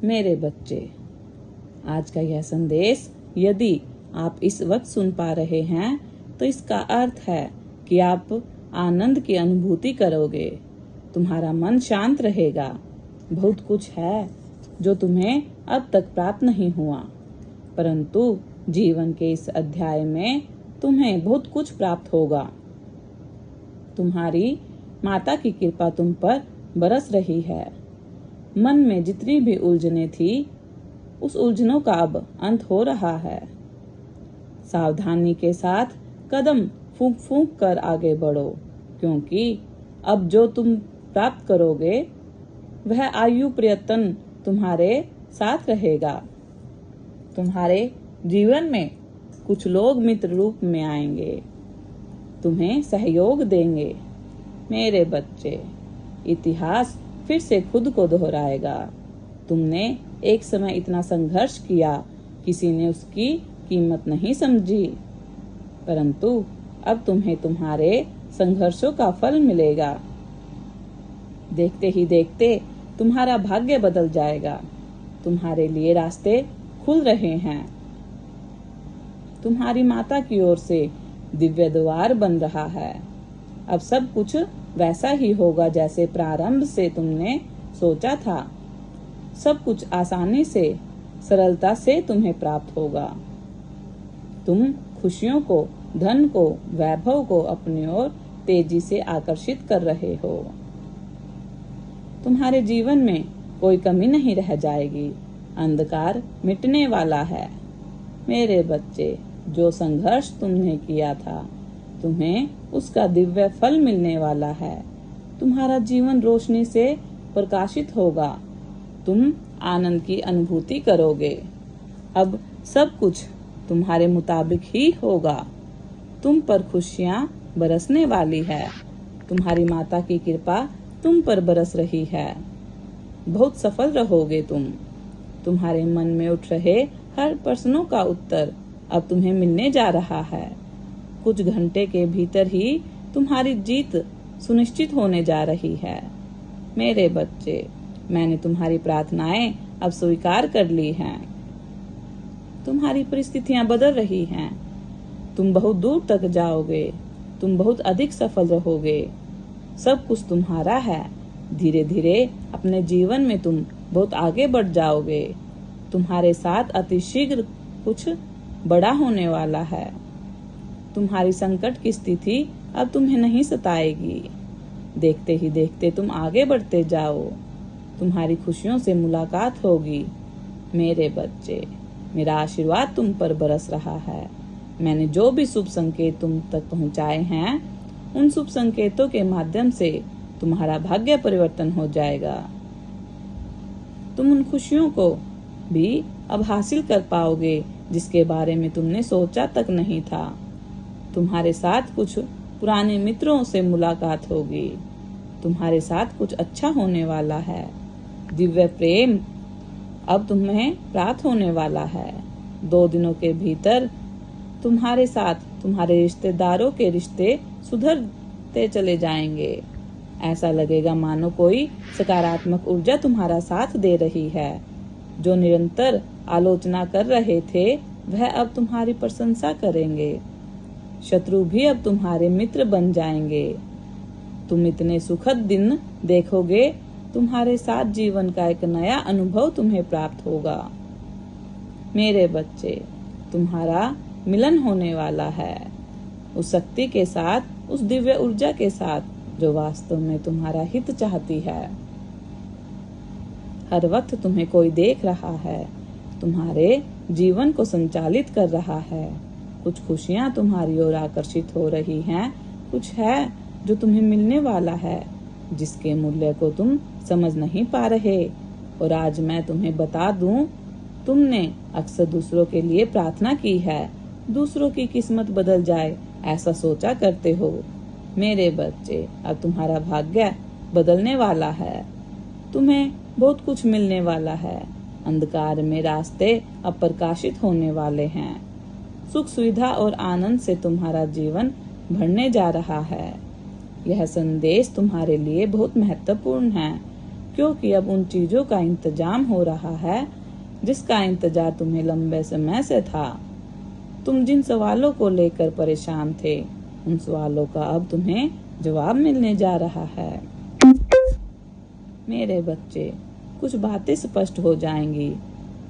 मेरे बच्चे, आज का यह संदेश यदि आप इस वक्त सुन पा रहे हैं तो इसका अर्थ है कि आप आनंद की अनुभूति करोगे। तुम्हारा मन शांत रहेगा। बहुत कुछ है जो तुम्हें अब तक प्राप्त नहीं हुआ, परंतु जीवन के इस अध्याय में तुम्हें बहुत कुछ प्राप्त होगा। तुम्हारी माता की कृपा तुम पर बरस रही है। मन में जितनी भी उलझने थी, उस उलझनों का अब अंत हो रहा है। सावधानी के साथ कदम फूंक फूंक कर आगे बढ़ो, क्योंकि अब जो तुम प्राप्त करोगे वह आयु प्रयत्न तुम्हारे साथ रहेगा। तुम्हारे जीवन में कुछ लोग मित्र रूप में आएंगे, तुम्हें सहयोग देंगे। मेरे बच्चे, इतिहास फिर से खुद को दोहराएगा। तुमने एक समय इतना संघर्ष किया, किसी ने उसकी कीमत नहीं समझी, परंतु अब तुम्हें तुम्हारे संघर्षों का फल मिलेगा। देखते ही देखते तुम्हारा भाग्य बदल जाएगा। तुम्हारे लिए रास्ते खुल रहे हैं। तुम्हारी माता की ओर से दिव्य द्वार बन रहा है। अब सब कुछ वैसा ही होगा जैसे प्रारंभ से तुमने सोचा था। सब कुछ आसानी से, सरलता से तुम्हें प्राप्त होगा। तुम खुशियों को, धन को, वैभव को अपनी ओर तेजी से आकर्षित कर रहे हो। तुम्हारे जीवन में कोई कमी नहीं रह जाएगी। अंधकार मिटने वाला है। मेरे बच्चे, जो संघर्ष तुमने किया था, तुम्हें उसका दिव्य फल मिलने वाला है। तुम्हारा जीवन रोशनी से प्रकाशित होगा। तुम आनंद की अनुभूति करोगे। अब सब कुछ तुम्हारे मुताबिक ही होगा। तुम पर खुशियां बरसने वाली है। तुम्हारी माता की कृपा तुम पर बरस रही है। बहुत सफल रहोगे तुम। तुम्हारे मन में उठ रहे हर प्रश्नों का उत्तर अब तुम्हें मिलने जा रहा है। कुछ घंटे के भीतर ही तुम्हारी जीत सुनिश्चित होने जा रही है। मेरे बच्चे, मैंने तुम्हारी प्रार्थनाएं अब स्वीकार कर ली हैं। तुम्हारी परिस्थितियां बदल रही हैं। तुम बहुत दूर तक जाओगे। तुम बहुत अधिक सफल रहोगे। सब कुछ तुम्हारा है। धीरे धीरे अपने जीवन में तुम बहुत आगे बढ़ जाओगे। तुम्हारे साथ अतिशीघ्र कुछ बड़ा होने वाला है। तुम्हारी संकट की स्थिति अब तुम्हें नहीं सताएगी। देखते ही देखते तुम आगे बढ़ते जाओ। तुम्हारी खुशियों से मुलाकात होगी। मेरे बच्चे, मेरा आशीर्वाद तुम पर बरस रहा है। मैंने जो भी शुभ संकेत तुम तक पहुंचाए हैं, उन शुभ संकेतों के माध्यम से तुम्हारा भाग्य परिवर्तन हो जाएगा। तुम उन खुशियों को भी अब हासिल कर पाओगे जिसके बारे में तुमने सोचा तक नहीं था। तुम्हारे साथ कुछ पुराने मित्रों से मुलाकात होगी। तुम्हारे साथ कुछ अच्छा होने वाला है। दिव्य प्रेम अब तुम्हें प्राप्त होने वाला है। 2 दिनों के भीतर तुम्हारे साथ तुम्हारे रिश्तेदारों के रिश्ते सुधरते चले जाएंगे। ऐसा लगेगा मानो कोई सकारात्मक ऊर्जा तुम्हारा साथ दे रही है। जो निरंतर आलोचना कर रहे थे, वह अब तुम्हारी प्रशंसा करेंगे। शत्रु भी अब तुम्हारे मित्र बन जाएंगे। तुम इतने सुखद दिन देखोगे। तुम्हारे साथ जीवन का एक नया अनुभव तुम्हें प्राप्त होगा। मेरे बच्चे, तुम्हारा मिलन होने वाला है उस शक्ति के साथ, उस दिव्य ऊर्जा के साथ जो वास्तव में तुम्हारा हित चाहती है। हर वक्त तुम्हें कोई देख रहा है, तुम्हारे जीवन को संचालित कर रहा है। कुछ खुशियां तुम्हारी ओर आकर्षित हो रही हैं। कुछ है जो तुम्हें मिलने वाला है, जिसके मूल्य को तुम समझ नहीं पा रहे। और आज मैं तुम्हें बता दूं, तुमने अक्सर दूसरों के लिए प्रार्थना की है। दूसरों की किस्मत बदल जाए ऐसा सोचा करते हो। मेरे बच्चे, अब तुम्हारा भाग्य बदलने वाला है। तुम्हें बहुत कुछ मिलने वाला है। अंधकार में रास्ते अब प्रकाशित होने वाले हैं। सुख, सुविधा और आनंद से तुम्हारा जीवन भरने जा रहा है। यह संदेश तुम्हारे लिए बहुत महत्वपूर्ण है। क्योंकि अब उन चीजों का इंतजाम हो रहा है जिसका इंतजार तुम्हें लंबे समय से था। तुम जिन सवालों को लेकर परेशान थे, उन सवालों का अब तुम्हें जवाब मिलने जा रहा है। मेरे बच्चे, कुछ बातें स्पष्ट हो जाएंगी।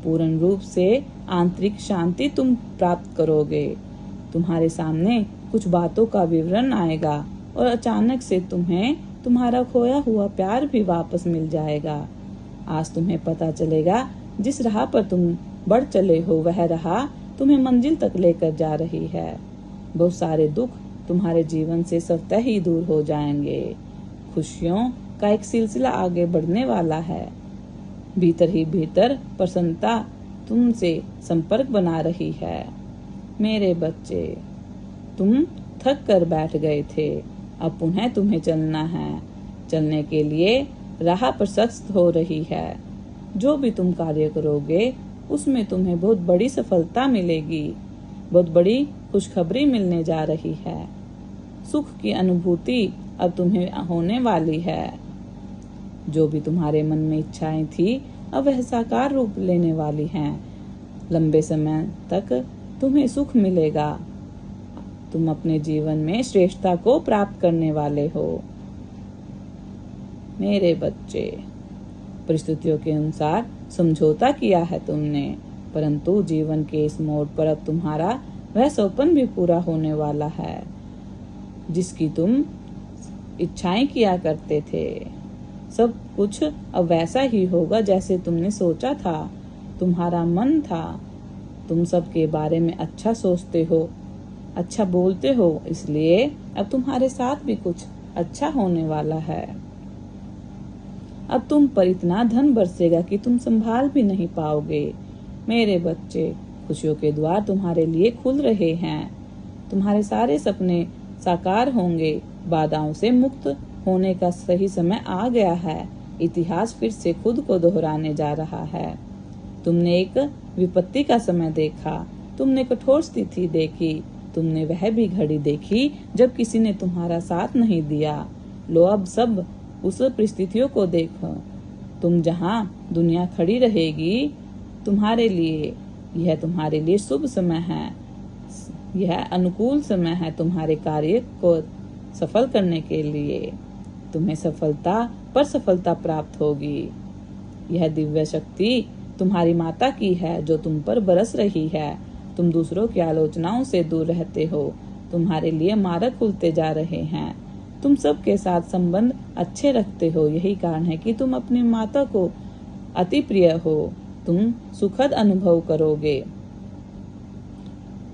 पूर्ण रूप से आंतरिक शांति तुम प्राप्त करोगे। तुम्हारे सामने कुछ बातों का विवरण आएगा और अचानक से तुम्हें तुम्हारा खोया हुआ प्यार भी वापस मिल जाएगा। आज तुम्हें पता चलेगा जिस राह पर तुम बढ़ चले हो वह राह तुम्हें मंजिल तक लेकर जा रही है। बहुत सारे दुख तुम्हारे जीवन से स्वतः ही दूर हो जाएंगे। खुशियों का एक सिलसिला आगे बढ़ने वाला है। भीतर ही भीतर प्रसन्नता तुमसे संपर्क बना रही है। मेरे बच्चे, तुम थक कर बैठ गए थे, अब पुनः तुम्हें चलना है। चलने के लिए राह प्रशस्त हो रही है। जो भी तुम कार्य करोगे उसमें तुम्हें बहुत बड़ी सफलता मिलेगी। बहुत बड़ी खुशखबरी मिलने जा रही है। सुख की अनुभूति अब तुम्हें होने वाली है। जो भी तुम्हारे मन में इच्छाएं थी अब वह साकार रूप लेने वाली हैं। लंबे समय तक तुम्हें सुख मिलेगा। तुम अपने जीवन में श्रेष्ठता को प्राप्त करने वाले हो। मेरे बच्चे, परिस्थितियों के अनुसार समझौता किया है तुमने, परंतु जीवन के इस मोड़ पर अब तुम्हारा वह सपना भी पूरा होने वाला है जिसकी तुम इच्छाएं किया करते थे। सब कुछ अब वैसा ही होगा जैसे तुमने सोचा था। तुम्हारा मन था। तुम सबके बारे में अच्छा सोचते हो, अच्छा बोलते हो, इसलिए अब तुम्हारे साथ भी कुछ अच्छा होने वाला है। अब तुम पर इतना धन बरसेगा कि तुम संभाल भी नहीं पाओगे। मेरे बच्चे, खुशियों के द्वार तुम्हारे लिए खुल रहे हैं। तुम्हारे सारे सपने साकार होंगे। बाधाओं से मुक्त होने का सही समय आ गया है। इतिहास फिर से खुद को दोहराने जा रहा है। तुमने एक विपत्ति का समय देखा, तुमने कठोर स्थिति देखी, तुमने वह भी घड़ी देखी जब किसी ने तुम्हारा साथ नहीं दिया। लो अब सब उस परिस्थितियों को देखो। तुम जहाँ दुनिया खड़ी रहेगी तुम्हारे लिए, यह तुम्हारे लिए शुभ समय है। यह अनुकूल समय है तुम्हारे कार्य को सफल करने के लिए। तुम्हें सफलता पर सफलता प्राप्त होगी। यह दिव्य शक्ति तुम्हारी माता की है जो तुम पर बरस रही है। तुम दूसरों की आलोचनाओं से दूर रहते हो। तुम्हारे लिए मार्ग खुलते जा रहे हैं। तुम सबके साथ संबंध अच्छे रखते हो। यही कारण है कि तुम अपनी माता को अति प्रिय हो। तुम सुखद अनुभव करोगे।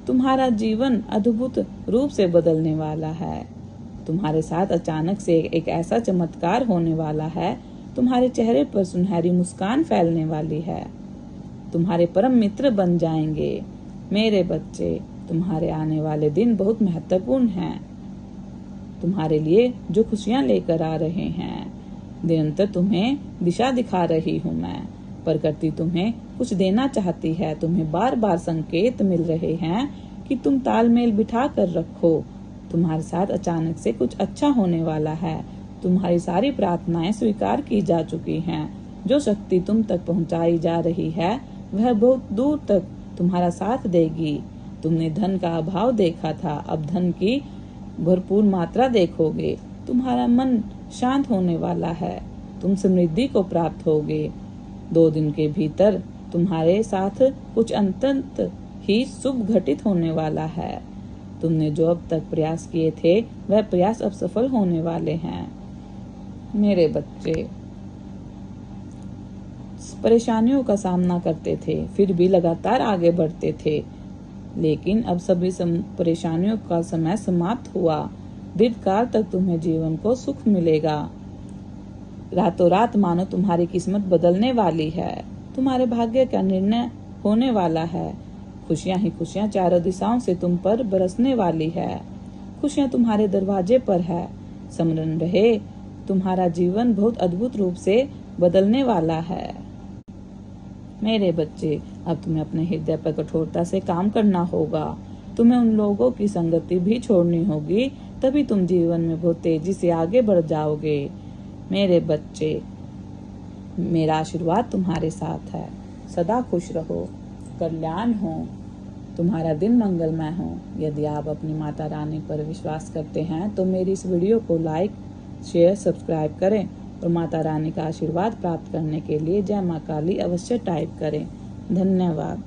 तुम्हारा जीवन अद्भुत रूप से बदलने वाला है। तुम्हारे साथ अचानक से एक ऐसा चमत्कार होने वाला है। तुम्हारे चेहरे पर सुनहरी मुस्कान फैलने वाली है। तुम्हारे परम मित्र बन जाएंगे। मेरे बच्चे, तुम्हारे आने वाले दिन बहुत महत्वपूर्ण हैं। तुम्हारे लिए जो खुशियां लेकर आ रहे हैं, निरंतर तुम्हें दिशा दिखा रही हूँ मैं। प्रकृति तुम्हें कुछ देना चाहती है। तुम्हें बार बार संकेत मिल रहे हैं कि तुम तालमेल बिठा कर रखो। तुम्हारे साथ अचानक से कुछ अच्छा होने वाला है। तुम्हारी सारी प्रार्थनाएं स्वीकार की जा चुकी हैं। जो शक्ति तुम तक पहुंचाई जा रही है वह बहुत दूर तक तुम्हारा साथ देगी। तुमने धन का अभाव देखा था, अब धन की भरपूर मात्रा देखोगे। तुम्हारा मन शांत होने वाला है। तुम समृद्धि को प्राप्त होगे। 2 दिन के भीतर तुम्हारे साथ कुछ अत्यंत ही शुभ घटित होने वाला है। तुमने जो अब तक प्रयास किए थे वह प्रयास अब सफल होने वाले हैं। मेरे बच्चे, परेशानियों का सामना करते थे, फिर भी लगातार आगे बढ़ते थे, लेकिन अब सभी परेशानियों का समय समाप्त हुआ। दीर्घकाल तक तुम्हें जीवन को सुख मिलेगा। रातों रात मानो तुम्हारी किस्मत बदलने वाली है। तुम्हारे भाग्य का निर्णय होने वाला है। खुशियां ही खुशियां चारों दिशाओं से तुम पर बरसने वाली है। खुशियां तुम्हारे दरवाजे पर है। स्मरण रहे, तुम्हारा जीवन बहुत अद्भुत रूप से बदलने वाला है। मेरे बच्चे, अब तुम्हें अपने हृदय पर कठोरता से काम करना होगा। तुम्हें उन लोगों की संगति भी छोड़नी होगी, तभी तुम जीवन में बहुत तेजी से आगे बढ़ जाओगे। मेरे बच्चे, मेरा आशीर्वाद तुम्हारे साथ है। सदा खुश रहो, कल्याण हो, तुम्हारा दिन मंगलमय हो। यदि आप अपनी माता रानी पर विश्वास करते हैं तो मेरी इस वीडियो को लाइक, शेयर, सब्सक्राइब करें और माता रानी का आशीर्वाद प्राप्त करने के लिए जय मां काली अवश्य टाइप करें। धन्यवाद।